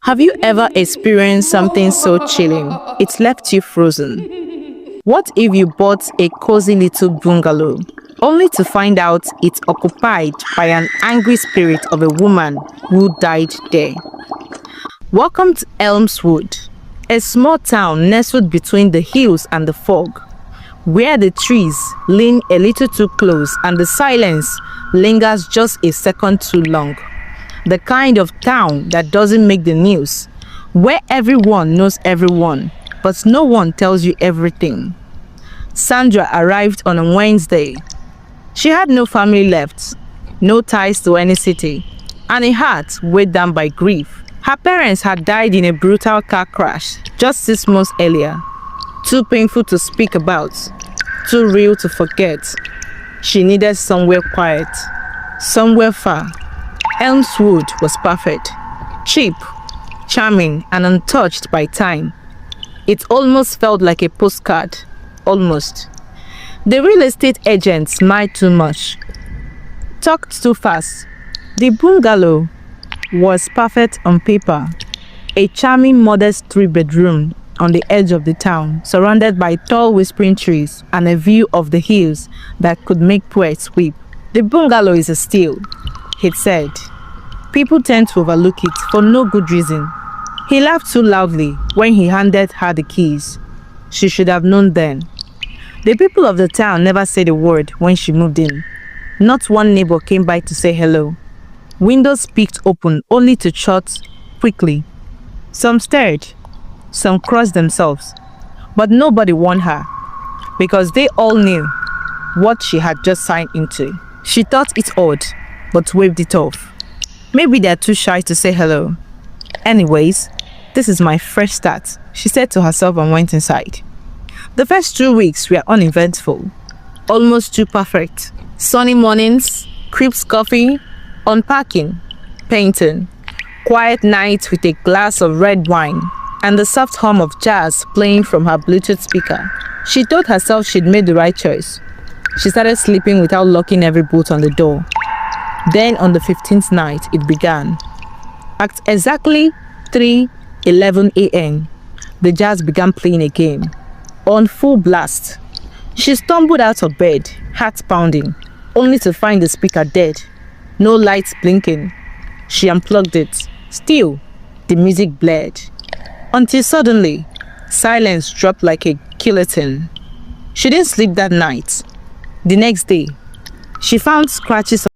Have you ever experienced something so chilling it left you frozen? What if you bought a cozy little bungalow only to find out it's occupied by an angry spirit of a woman who died there? Welcome to Elmswood, a small town nestled between the hills and the fog, where the trees lean a little too close and the silence lingers just a second too long. The kind of town that doesn't make the news, where everyone knows everyone, but no one tells you everything. Sandra arrived on a Wednesday. She had no family left, no ties to any city, and a heart weighed down by grief. Her parents had died in a brutal car crash just 6 months earlier. Too painful to speak about, too real to forget. She needed somewhere quiet, somewhere far. Elmswood was perfect, cheap, charming, and untouched by time. It almost felt like a postcard, almost. The real estate agent smiled too much, talked too fast. The bungalow was perfect on paper, a charming modest 3-bedroom on the edge of the town, surrounded by tall whispering trees and a view of the hills that could make poets weep. The bungalow is a steal, he'd said. People tend to overlook it for no good reason. He laughed too loudly when he handed her the keys. She should have known then. The people of the town never said a word when she moved in. Not one neighbor came by to say hello. Windows peeked open only to shut quickly. Some stared, some crossed themselves, but nobody warned her because they all knew what she had just signed into. She thought it odd, but waved it off. Maybe they're too shy to say hello. Anyways, this is my fresh start, she said to herself and went inside. The first 2 weeks were uneventful, almost too perfect. Sunny mornings, crisp coffee, unpacking, painting, quiet nights with a glass of red wine, and the soft hum of jazz playing from her Bluetooth speaker. She told herself she'd made the right choice. She started sleeping without locking every bolt on the door. Then on the 15th night, it began. At exactly 3:11 a.m., the jazz began playing again, on full blast. She stumbled out of bed, heart pounding, only to find the speaker dead. No lights blinking. She unplugged it. Still, the music blared. Until suddenly, silence dropped like a guillotine. She didn't sleep that night. The next day, she found scratches